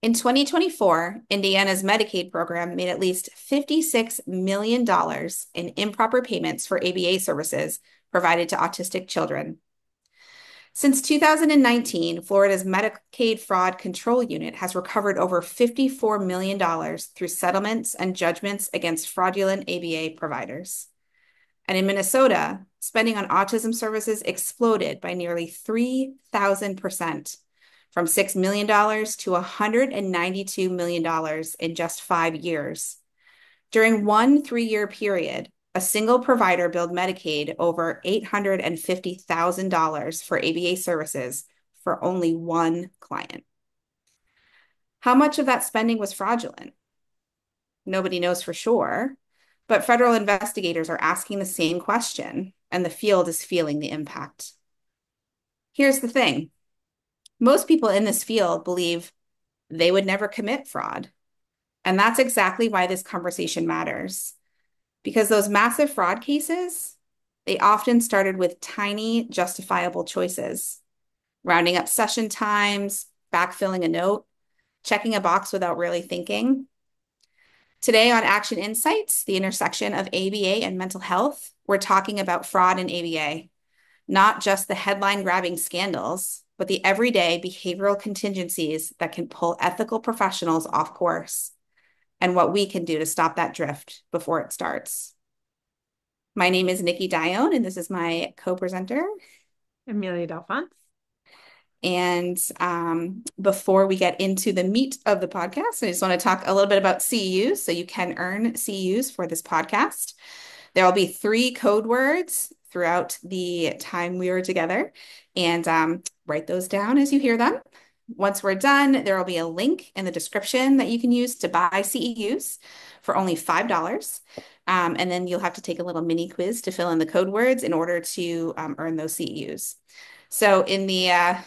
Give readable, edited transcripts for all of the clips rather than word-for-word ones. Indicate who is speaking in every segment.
Speaker 1: In 2024, Indiana's Medicaid program made at least $56 million in improper payments for ABA services provided to autistic children. Since 2019, Florida's Medicaid Fraud Control Unit has recovered over $54 million through settlements and judgments against fraudulent ABA providers. And in Minnesota, spending on autism services exploded by nearly 3,000%, from $6 million to $192 million in just 5 years. During one 3-year period, a single provider billed Medicaid over $850,000 for ABA services for only one client. How much of that spending was fraudulent? Nobody knows for sure, but federal investigators are asking the same question, and the field is feeling the impact. Here's the thing. Most people in this field believe they would never commit fraud. And that's exactly why this conversation matters. Because those massive fraud cases, they often started with tiny justifiable choices: rounding up session times, backfilling a note, checking a box without really thinking. Today on Action Insights, the intersection of ABA and mental health, we're talking about fraud in ABA, not just the headline-grabbing scandals, but the everyday behavioral contingencies that can pull ethical professionals off course, and what we can do to stop that drift before it starts. My name is Nikki Dione, and this is my co-presenter,
Speaker 2: Amelia Delphonse.
Speaker 1: And before we get into the meat of the podcast, I just want to talk a little bit about CEUs. So you can earn CEUs for this podcast. There will be 3 code words throughout the time we were together, and write those down as you hear them. Once we're done, there will be a link in the description that you can use to buy CEUs for only $5. And then you'll have to take a little mini quiz to fill in the code words in order to earn those CEUs. So in the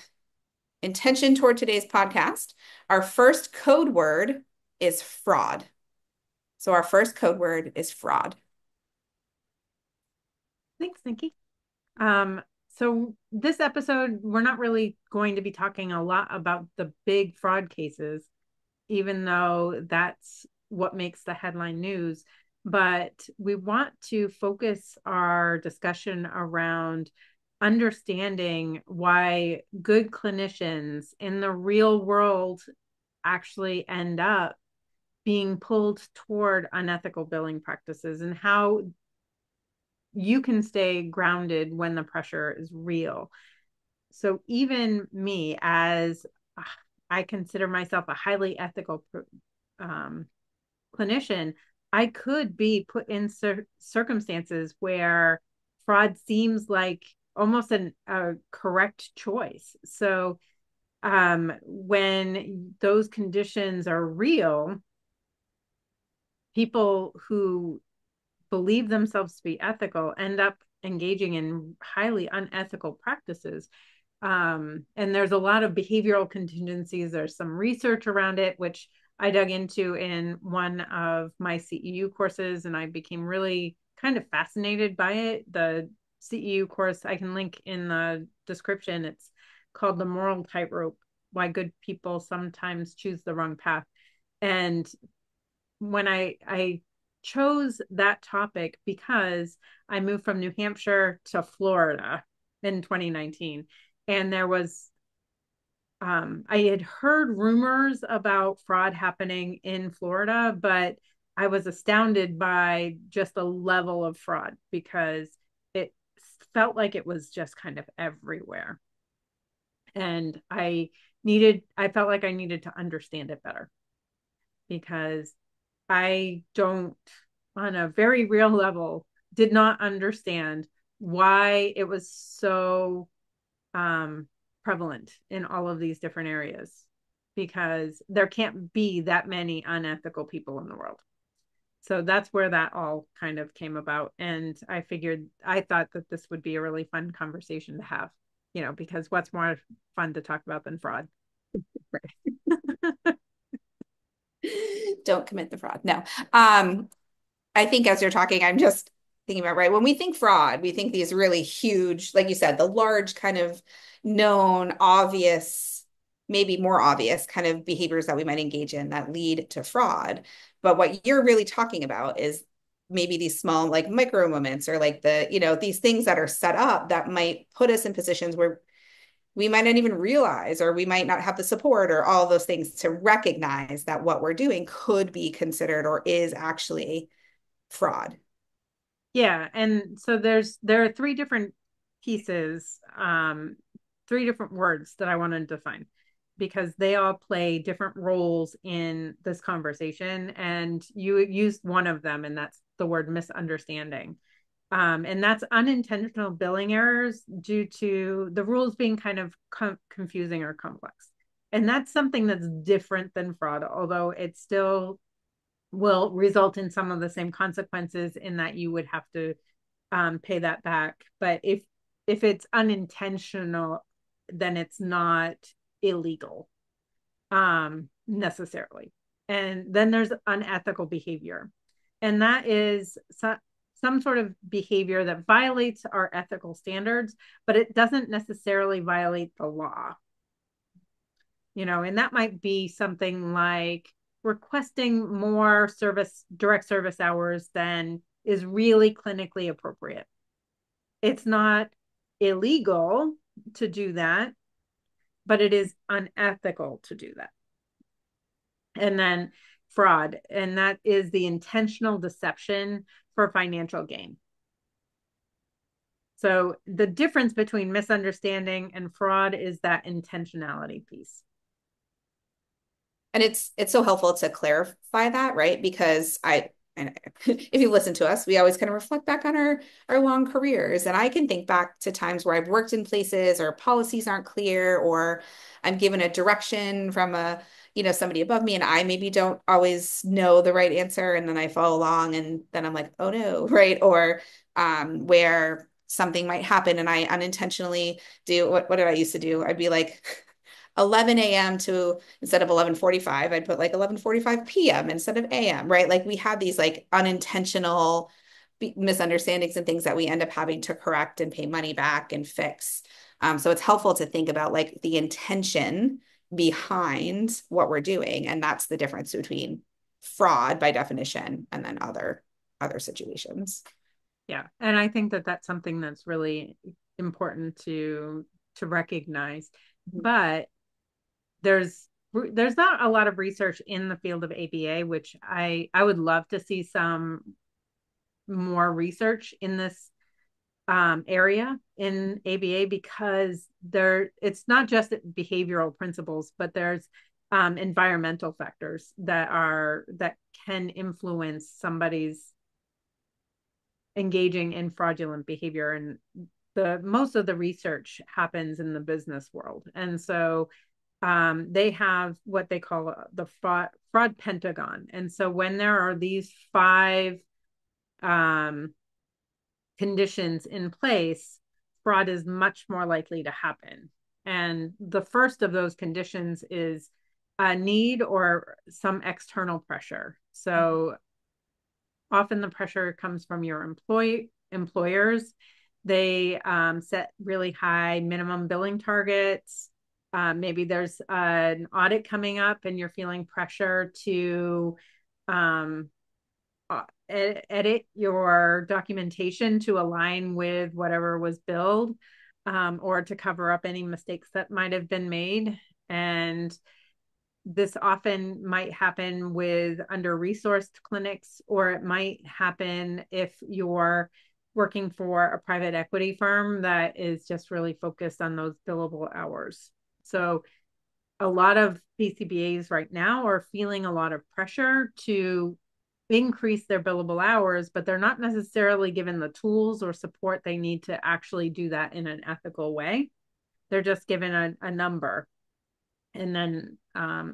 Speaker 1: intention toward today's podcast, our first code word is fraud. So our first code word is fraud.
Speaker 2: Thanks, Nikki. So this episode, we're not really going to be talking a lot about the big fraud cases, even though that's what makes the headline news. But we want to focus our discussion around understanding why good clinicians in the real world actually end up being pulled toward unethical billing practices, and how you can stay grounded when the pressure is real. So even me, as I consider myself a highly ethical clinician, I could be put in circumstances where fraud seems like almost a correct choice. So when those conditions are real, people who believe themselves to be ethical end up engaging in highly unethical practices. And there's a lot of behavioral contingencies. There's some research around it, which I dug into in one of my CEU courses, and I became really kind of fascinated by it. The CEU course I can link in the description. It's called The Moral Tightrope: Why Good People Sometimes Choose the Wrong Path. And when I chose that topic because I moved from New Hampshire to Florida in 2019. And there was, I had heard rumors about fraud happening in Florida, but I was astounded by just the level of fraud because it felt like it was just kind of everywhere. And I felt like I needed to understand it better because I don't, on a very real level, did not understand why it was so prevalent in all of these different areas, because there can't be that many unethical people in the world. So that's where that all kind of came about. And I thought that this would be a really fun conversation to have, because what's more fun to talk about than fraud?
Speaker 1: Don't commit the fraud. No. I think as you're talking, I'm just thinking about, right, when we think fraud, we think these really huge, like you said, the large kind of known, obvious maybe more obvious kind of behaviors that we might engage in that lead to fraud. But what you're really talking about is maybe these small like micro moments or like these things that are set up that might put us in positions where we might not even realize, or we might not have the support or all those things to recognize that what we're doing could be considered or is actually fraud.
Speaker 2: Yeah, and so there are three different pieces, three different words that I want to define because they all play different roles in this conversation. And you used one of them, and that's the word misunderstanding. And that's unintentional billing errors due to the rules being kind of confusing or complex. And that's something that's different than fraud, although it still will result in some of the same consequences in that you would have to pay that back. But if it's unintentional, then it's not illegal necessarily. And then there's unethical behavior, and that is some sort of behavior that violates our ethical standards, but it doesn't necessarily violate the law. And that might be something like requesting more direct service hours than is really clinically appropriate. It's not illegal to do that, but it is unethical to do that. And then fraud, and that is the intentional deception for financial gain. So the difference between misunderstanding and fraud is that intentionality piece.
Speaker 1: And it's so helpful to clarify that, right? Because and if you listen to us, we always kind of reflect back on our long careers. And I can think back to times where I've worked in places or policies aren't clear, or I'm given a direction from somebody above me, and I maybe don't always know the right answer. And then I follow along and then I'm like, oh no, right? Or where something might happen and I unintentionally do what did I used to do? I'd be like 11 a.m. to instead of 11:45, I'd put like 11:45 p.m. instead of a.m., right? Like we have these like unintentional misunderstandings and things that we end up having to correct and pay money back and fix. So it's helpful to think about like the intention behind what we're doing. And that's the difference between fraud by definition and then other situations.
Speaker 2: Yeah. And I think that that's something that's really important to recognize. But there's not a lot of research in the field of ABA, which I would love to see some more research in this area in ABA, because it's not just behavioral principles, but there's environmental factors that can influence somebody's engaging in fraudulent behavior. And the most of the research happens in the business world. And so they have what they call the fraud Pentagon. And so when there are these five conditions in place, fraud is much more likely to happen. And the first of those conditions is a need or some external pressure. So often the pressure comes from your employers. They set really high minimum billing targets. Maybe there's an audit coming up and you're feeling pressure to edit your documentation to align with whatever was billed, or to cover up any mistakes that might have been made. And this often might happen with under-resourced clinics, or it might happen if you're working for a private equity firm that is just really focused on those billable hours. So a lot of BCBAs right now are feeling a lot of pressure to increase their billable hours, but they're not necessarily given the tools or support they need to actually do that in an ethical way. They're just given a number and then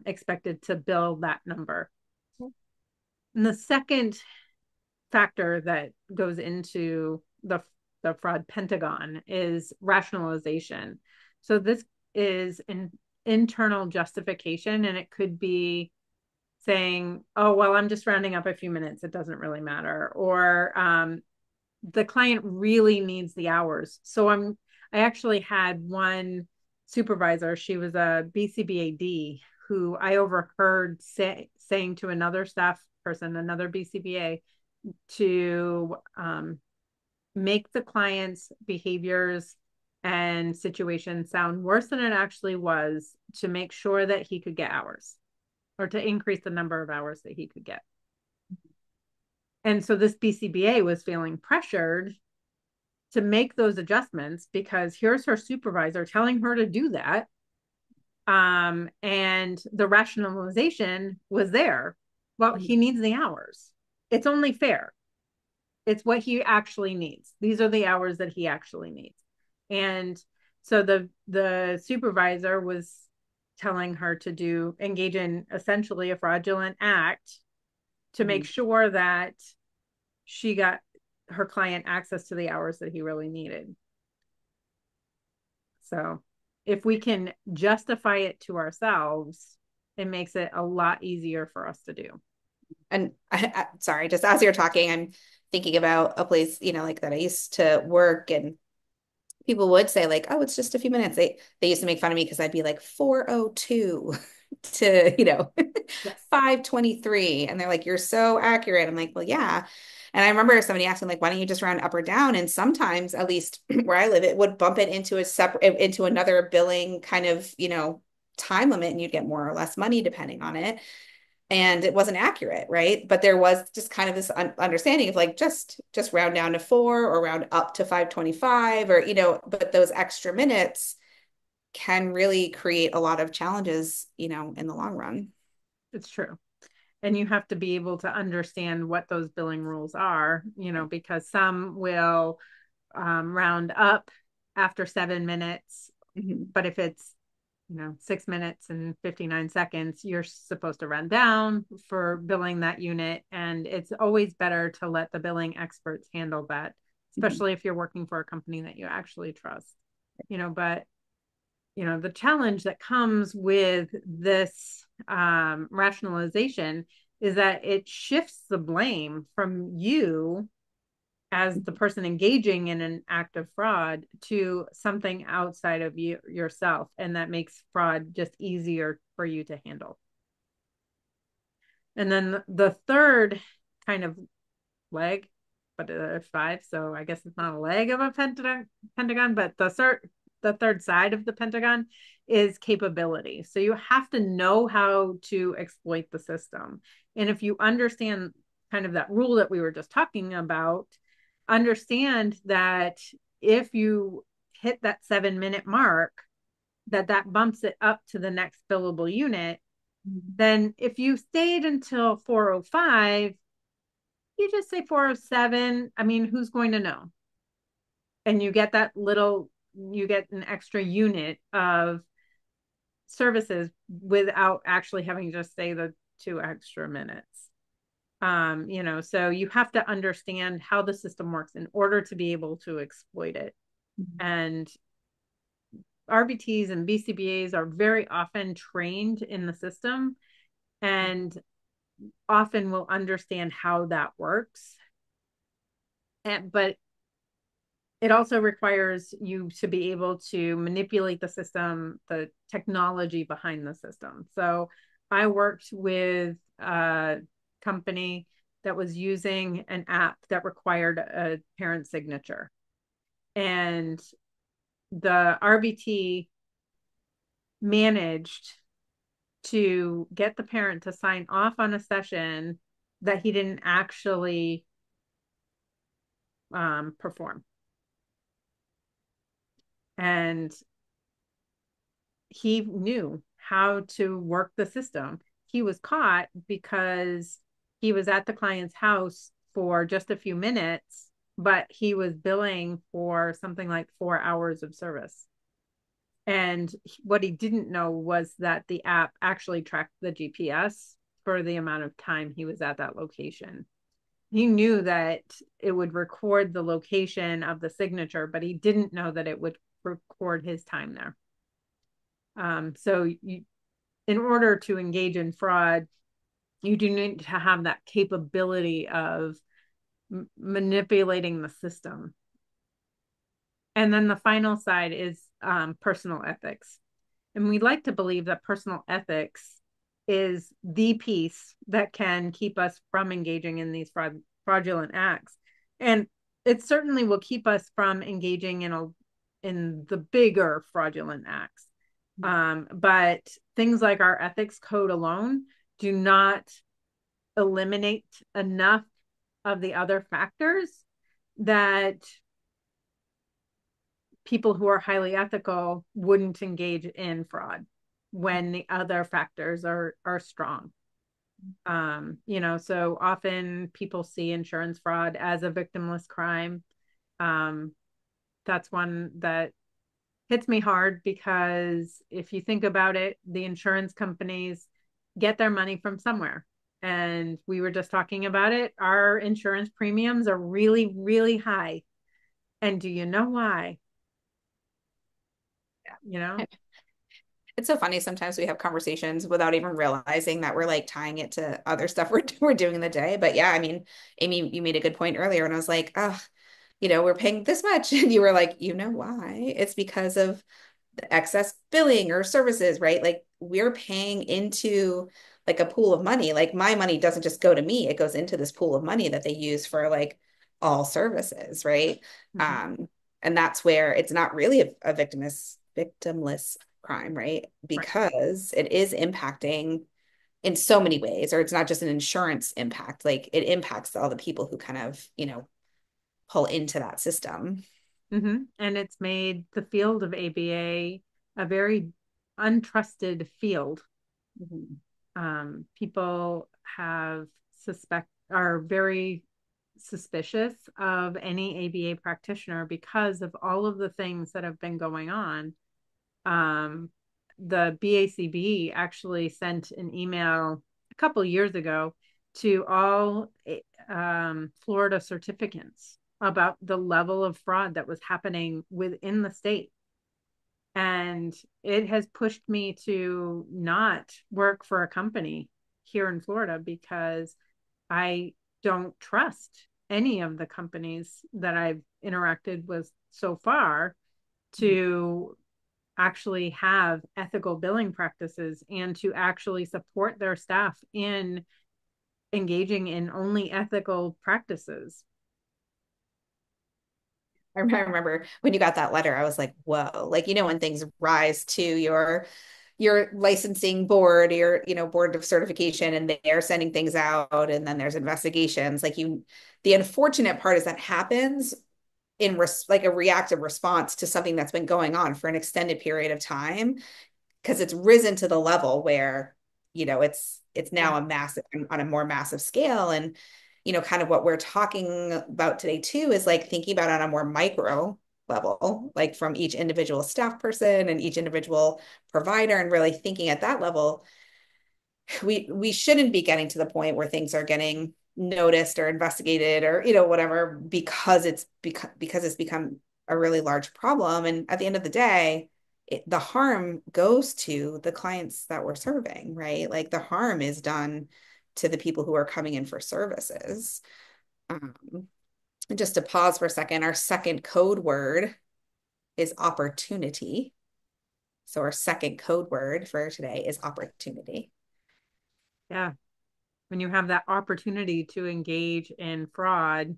Speaker 2: expected to bill that number. And the second factor that goes into the fraud pentagon is rationalization. So this is an internal justification, and it could be saying, oh, well, I'm just rounding up a few minutes. It doesn't really matter. Or the client really needs the hours. So I actually had one supervisor, she was a BCBAD, who I overheard saying to another staff person, another BCBA, to make the client's behaviors and situations sound worse than it actually was, to make sure that he could get hours, or to increase the number of hours that he could get. And so this BCBA was feeling pressured to make those adjustments because here's her supervisor telling her to do that. And the rationalization was there. Well, he needs the hours. It's only fair. It's what he actually needs. These are the hours that he actually needs. And so the supervisor was telling her to engage in essentially a fraudulent act to make sure that she got her client access to the hours that he really needed. So if we can justify it to ourselves, it makes it a lot easier for us to do.
Speaker 1: And sorry, just as you're talking, I'm thinking about a place, like that I used to work, and people would say like, oh, it's just a few minutes. They used to make fun of me because I'd be like 4:02 to,
Speaker 2: Yes.
Speaker 1: 5:23. And they're like, you're so accurate. I'm like, well, yeah. And I remember somebody asking like, why don't you just round up or down? And sometimes, at least where I live, it would bump it into another billing kind of, time limit, and you'd get more or less money depending on it. And it wasn't accurate, right? But there was just kind of this understanding of like just round down to 4 or round up to 5:25, or but those extra minutes can really create a lot of challenges, in the long run.
Speaker 2: It's true. And you have to be able to understand what those billing rules are, because some will round up after 7 minutes,
Speaker 1: Mhm.
Speaker 2: but if it's 6 minutes and 59 seconds, you're supposed to run down for billing that unit. And it's always better to let the billing experts handle that,
Speaker 1: Mhm.
Speaker 2: especially if you're working for a company that you actually trust. But the challenge that comes with this rationalization is that it shifts the blame from you as the person engaging in an act of fraud to something outside of yourself. And that makes fraud just easier for you to handle. And then the third kind of leg, but there's five, so I guess it's not a leg of a pentagon, but the third side of the pentagon is capability. So you have to know how to exploit the system. And if you understand kind of that rule that we were just talking about, understand that if you hit that 7 minute mark, that bumps it up to the next billable unit. Then if you stayed until 4:05, you just say 4:07. I mean, who's going to know? And you get an extra unit of services without actually having to just say the 2 extra minutes. So you have to understand how the system works in order to be able to exploit it. And RBTs and BCBAs are very often trained in the system and often will understand how that works. But it also requires you to be able to manipulate the system, the technology behind the system. So I worked with a company that was using an app that required a parent signature. And the RBT managed to get the parent to sign off on a session that he didn't actually perform. And he knew how to work the system. He was caught because he was at the client's house for just a few minutes, but he was billing for something like 4 hours of service. And what he didn't know was that the app actually tracked the GPS for the amount of time he was at that location. He knew that it would record the location of the signature, but he didn't know that it would record his time there. In order to engage in fraud, you do need to have that capability of manipulating the system. And then the final side is personal ethics. And we like to believe that personal ethics is the piece that can keep us from engaging in these fraudulent acts. And it certainly will keep us from engaging in the bigger fraudulent acts. But things like our ethics code alone do not eliminate enough of the other factors that people who are highly ethical wouldn't engage in fraud when the other factors are strong. So often people see insurance fraud as a victimless crime. Um, that's one that hits me hard because if you think about it, the insurance companies get their money from somewhere. And we were just talking about it. Our insurance premiums are really, really high. And do you know why? You know?
Speaker 1: It's so funny. Sometimes we have conversations without even realizing that we're like tying it to other stuff we're doing in the day. But yeah, I mean, Amy, you made a good point earlier, and I was like, oh, we're paying this much. And you were like, you know why? It's because of the excess billing or services, right? Like we're paying into like a pool of money. Like my money doesn't just go to me, it goes into this pool of money that they use for like all services, right?
Speaker 2: Mm-hmm.
Speaker 1: Um, and that's where it's not really a victimless crime, right?
Speaker 2: Right.
Speaker 1: Because it is impacting in so many ways, or it's not just an insurance impact, like it impacts all the people who kind of, pull into that system.
Speaker 2: Mm-hmm. And it's made the field of ABA a very untrusted field.
Speaker 1: Mhm.
Speaker 2: People are very suspicious of any ABA practitioner because of all of the things that have been going on. Um, the BACB actually sent an email a couple years ago to all Florida certificants about the level of fraud that was happening within the state. And it has pushed me to not work for a company here in Florida because I don't trust any of the companies that I've interacted with so far to actually have ethical billing practices and to actually support their staff in engaging in only ethical practices.
Speaker 1: I remember when you got that letter, I was like, whoa, like, when things rise to your licensing board, your board of certification, and they're sending things out, and then there's investigations. Like the unfortunate part is that happens in like a reactive response to something that's been going on for an extended period of time, because it's risen to the level where it's
Speaker 2: Yeah.
Speaker 1: now a massive on a more massive scale. And kind of what we're talking about today too is like thinking about it on a more micro level, like from each individual staff person and each individual provider, and really thinking at that level, we shouldn't be getting to the point where things are getting noticed or investigated or whatever, because it's become a really large problem. And at the end of the day, the harm goes to the clients that we're serving, right? Like the harm is done to the people who are coming in for services. um, and just to pause for a second, our second code word is opportunity. So our second code word for today is opportunity.
Speaker 2: Yeah. When you have that opportunity to engage in fraud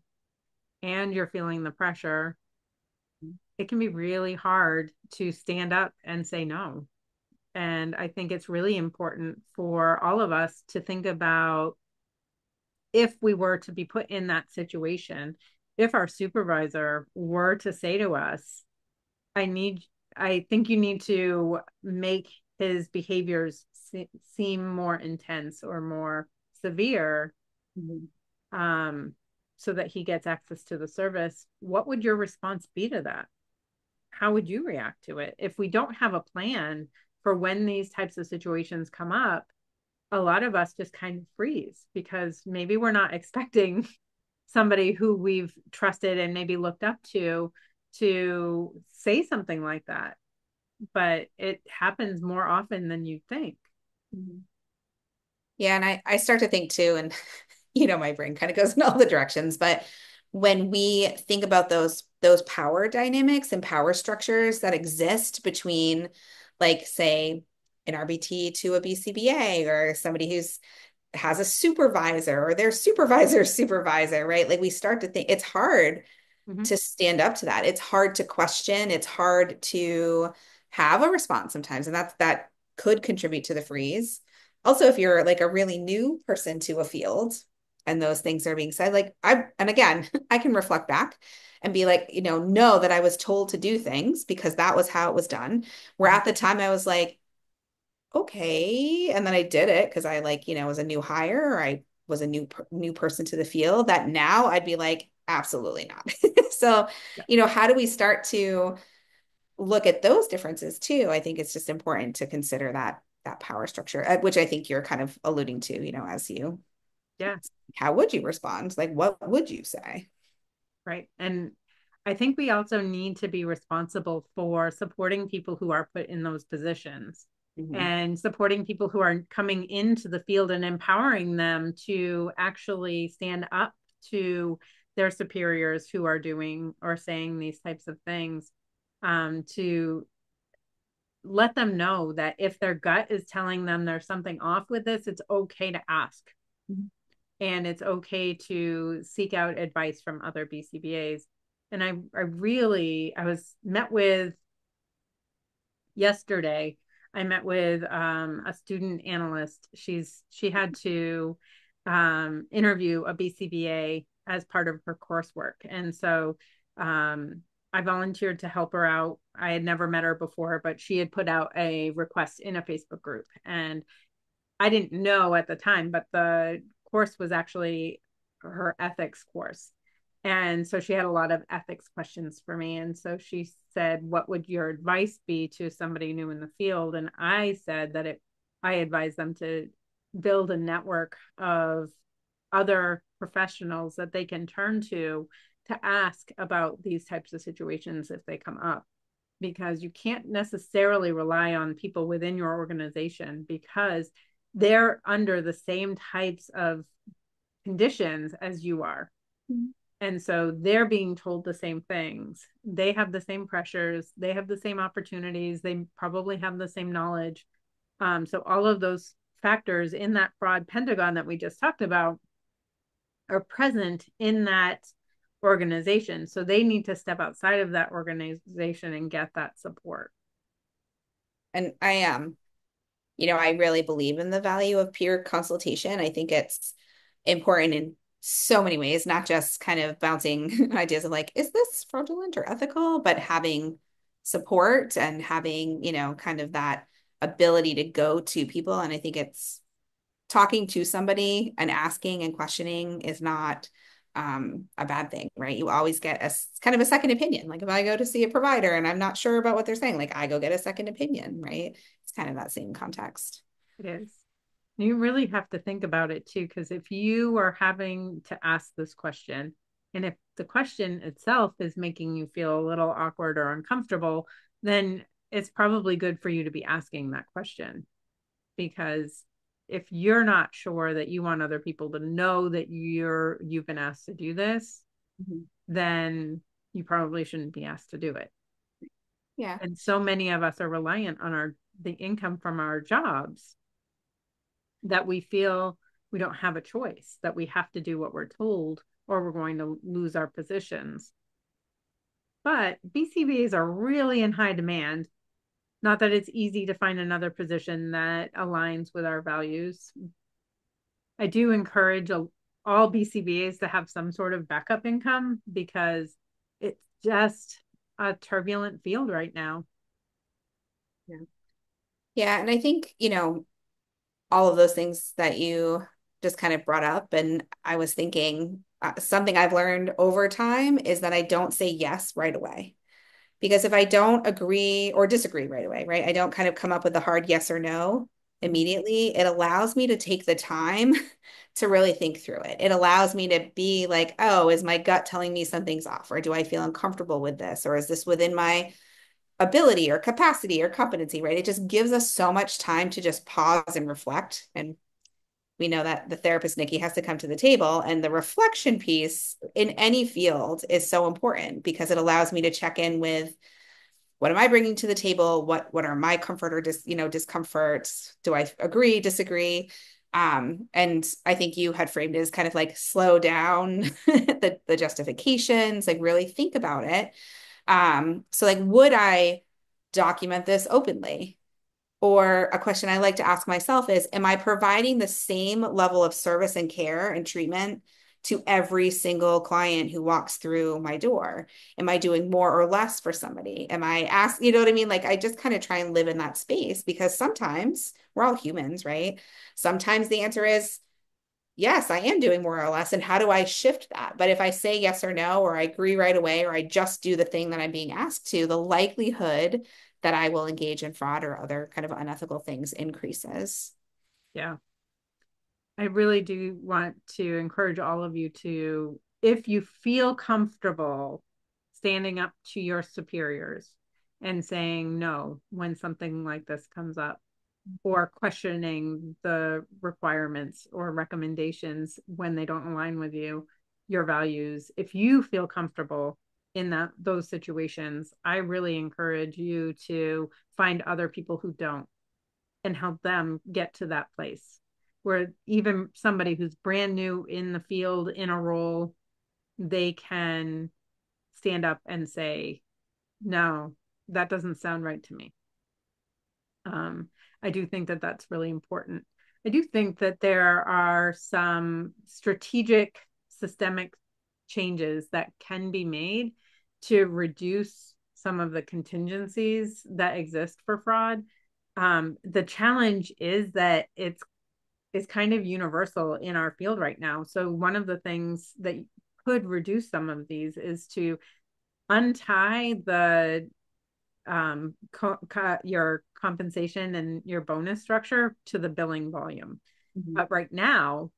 Speaker 2: and you're feeling the pressure, it can be really hard to stand up and say no. And I think it's really important for all of us to think about if we were to be put in that situation, if our supervisor were to say to us, I need, I think you need to make his behaviors seem more intense or more severe,
Speaker 1: Mhm.
Speaker 2: um, so that he gets access to the service. What would your response be to that? How would you react to it? If we don't have a plan for when these types of situations come up, a lot of us just kind of freeze because maybe we're not expecting somebody who we've trusted and maybe looked up to say something like that. But it happens more often than you think.
Speaker 1: Mhm. Yeah, and I start to think too, and my brain kind of goes in all the directions, but when we think about those power dynamics and power structures that exist between, like, say, an RBT to a BCBA, or somebody who's has a supervisor or their supervisor's supervisor, right? Like, we start to think it's hard
Speaker 2: Mhm.
Speaker 1: to stand up to that. It's hard to question. It's hard to have a response sometimes. And that could contribute to the freeze. Also, if you're like a really new person to a field and those things are being said, like and again, I can reflect back and be like, know that I was told to do things because that was how it was done. Where
Speaker 2: Mhm.
Speaker 1: at the time I was like, okay. And then I did it because I, like, was a new hire, or I was a new person to the field, that now I'd be like, absolutely not. So,
Speaker 2: Yeah.
Speaker 1: how do we start to look at those differences too? I think it's just important to consider that power structure, which I think you're kind of alluding to, as you,
Speaker 2: Yeah.
Speaker 1: how would you respond? Like, what would you say?
Speaker 2: Right. And I think we also need to be responsible for supporting people who are put in those positions
Speaker 1: Mhm.
Speaker 2: and supporting people who are coming into the field and empowering them to actually stand up to their superiors who are doing or saying these types of things, to let them know that if their gut is telling them there's something off with this, it's okay to ask,
Speaker 1: Mhm.
Speaker 2: and it's okay to seek out advice from other BCBAs. And I was met with yesterday. I met with a student analyst. She had to interview a BCBA as part of her coursework, and so um, I volunteered to help her out. I had never met her before, but she had put out a request in a Facebook group, and I didn't know at the time, but the course was actually her ethics course. And so she had a lot of ethics questions for me. And so she said, "What would your advice be to somebody new in the field?" And I said that I advise them to build a network of other professionals that they can turn to ask about these types of situations if they come up, because you can't necessarily rely on people within your organization because they're under the same types of conditions as you are. And so they're being told the same things. They have the same pressures. They have the same opportunities. They probably have the same knowledge. So all of those factors in that fraud pentagon that we just talked about are present in that organization. So they need to step outside of that organization and get that support.
Speaker 1: And I really believe in the value of peer consultation. I think it's important in so many ways, not just kind of bouncing ideas of like, is this fraudulent or ethical, but having support and having, kind of that ability to go to people. And I think it's talking to somebody and asking and questioning is not a bad thing, right? You always get kind of a second opinion. Like, if I go to see a provider and I'm not sure about what they're saying, like, I go get a second opinion, right? It's kind of that same context.
Speaker 2: It is. You really have to think about it too, because if you are having to ask this question, and if the question itself is making you feel a little awkward or uncomfortable, then it's probably good for you to be asking that question. Because if you're not sure that you want other people to know that you've been asked to do this,
Speaker 1: Mhm.
Speaker 2: then you probably shouldn't be asked to do it.
Speaker 1: Yeah.
Speaker 2: And so many of us are reliant on the income from our jobs that we feel we don't have a choice, that we have to do what we're told or we're going to lose our positions. But BCBAs are really in high demand. Not that it's easy to find another position that aligns with our values. I do encourage all BCBAs to have some sort of backup income because it's just a turbulent field right now.
Speaker 1: Yeah. Yeah. And I think, all of those things that you just kind of brought up. And I was thinking something I've learned over time is that I don't say yes right away. Because if I don't agree or disagree right away, right, I don't kind of come up with a hard yes or no
Speaker 2: Mhm.
Speaker 1: immediately. It allows me to take the time to really think through it. It allows me to be like, oh, is my gut telling me something's off? Or do I feel uncomfortable with this? Or is this within my ability or capacity or competency, right? It just gives us so much time to just pause and reflect. And we know that the therapist, Nikki, has to come to the table. And the reflection piece in any field is so important because it allows me to check in with what am I bringing to the table? What are my comfort or discomforts? Do I agree, disagree? And I think you had framed it as kind of like slow down the justifications, like really think about it. So like, would I document this openly? Or a question I like to ask myself is, am I providing the same level of service and care and treatment to every single client who walks through my door? Am I doing more or less for somebody? Am I ask, you know what I mean? Like I just kind of try and live in that space because sometimes we're all humans, right? Sometimes the answer is yes, I am doing more or less. And how do I shift that? But if I say yes or no, or I agree right away, or I just do the thing that I'm being asked to, the likelihood that I will engage in fraud or other kind of unethical things increases.
Speaker 2: Yeah. I really do want to encourage all of you to, if you feel comfortable standing up to your superiors and saying no when something like this comes up, or questioning the requirements or recommendations when they don't align with you, your values. If you feel comfortable in those situations, I really encourage you to find other people who don't and help them get to that place where even somebody who's brand new in the field in a role, they can stand up and say, no, that doesn't sound right to me. Um, I do think that that's really important. I do think that there are some strategic systemic changes that can be made to reduce some of the contingencies that exist for fraud. The challenge is that it's kind of universal in our field right now. So one of the things that could reduce some of these is to untie the your compensation and your bonus structure to the billing volume.
Speaker 1: Mhm.
Speaker 2: But right now,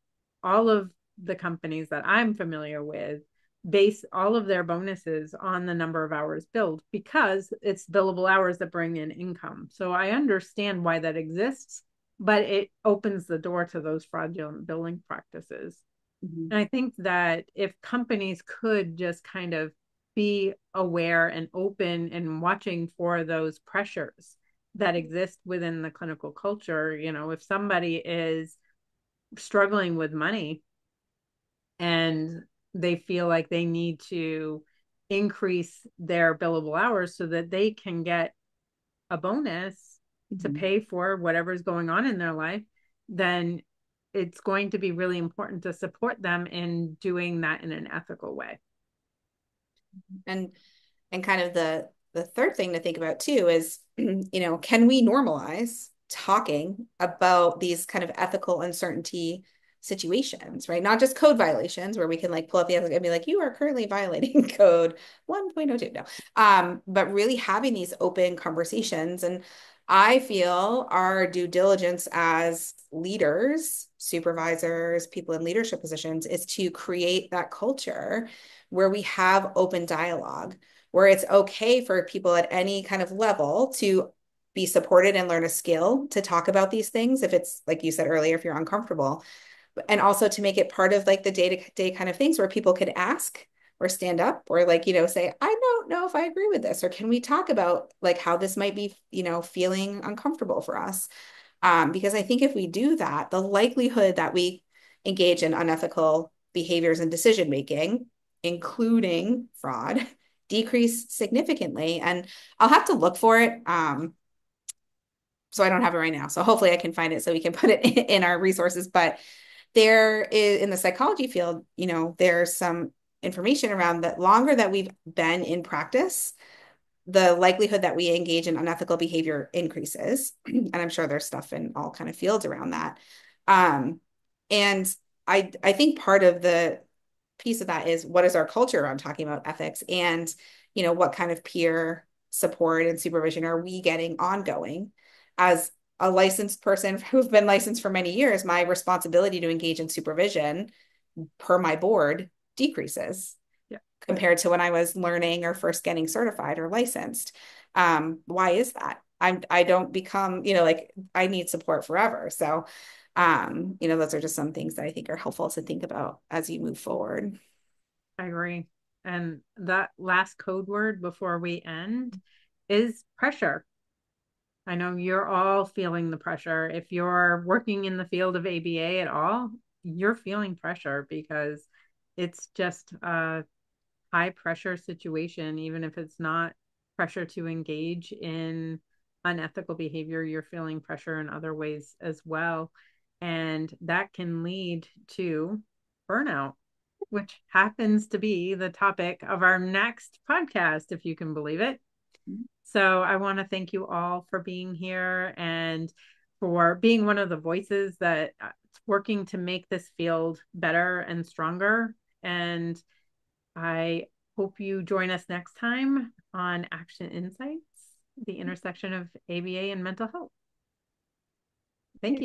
Speaker 2: all of the companies that I'm familiar with base all of their bonuses on the number of hours billed because it's billable hours that bring in income. So I understand why that exists, but it opens the door to those fraudulent billing practices.
Speaker 1: Mhm.
Speaker 2: And I think that if companies could just kind of be aware and open and watching for those pressures that exist within the clinical culture, if somebody is struggling with money and they feel like they need to increase their billable hours so that they can get a bonus to
Speaker 1: Mhm.
Speaker 2: pay for whatever's going on in their life, then it's going to be really important to support them in doing that in an ethical way.
Speaker 1: And kind of the third thing to think about too is, can we normalize talking about these kind of ethical uncertainty situations, right? Not just code violations where we can like pull up the ethic and be like, you are currently violating code 1.02. No. But really having these open conversations. And I feel our due diligence as leaders, supervisors, people in leadership positions is to create that culture where we have open dialogue, where it's okay for people at any kind of level to be supported and learn a skill to talk about these things if it's like you said earlier, if you're uncomfortable, and also to make it part of like the day-to-day kind of things where people could ask or stand up or like say I don't know if I agree with this, or can we talk about like how this might be feeling uncomfortable for us. Because I think if we do that, the likelihood that we engage in unethical behaviors and decision making, including fraud, decrease significantly. And I'll have to look for it. So I don't have it right now. So hopefully I can find it so we can put it in our resources. But there is in the psychology field, there's some information around that longer that we've been in practice, the likelihood that we engage in unethical behavior increases. And I'm sure there's stuff in all kind of fields around that. Um, and I think part of the piece of that is what is our culture around talking about ethics, and what kind of peer support and supervision are we getting ongoing. As a licensed person who's been licensed for many years, my responsibility to engage in supervision per my board decreases
Speaker 2: Yeah.
Speaker 1: compared to when I was learning or first getting certified or licensed. Why is that? I don't become, like I need support forever. So Those are just some things that I think are helpful to think about as you move forward.
Speaker 2: I agree. And that last code word before we end is pressure. I know you're all feeling the pressure. If you're working in the field of ABA at all, you're feeling pressure because it's just a high pressure situation, even if it's not pressure to engage in unethical behavior, you're feeling pressure in other ways as well. And that can lead to burnout, which happens to be the topic of our next podcast, if you can believe it. So I want to thank you all for being here and for being one of the voices that working to make this field better and stronger. And I hope you join us next time on Action Insights, the intersection of ABA and mental health. Thank you.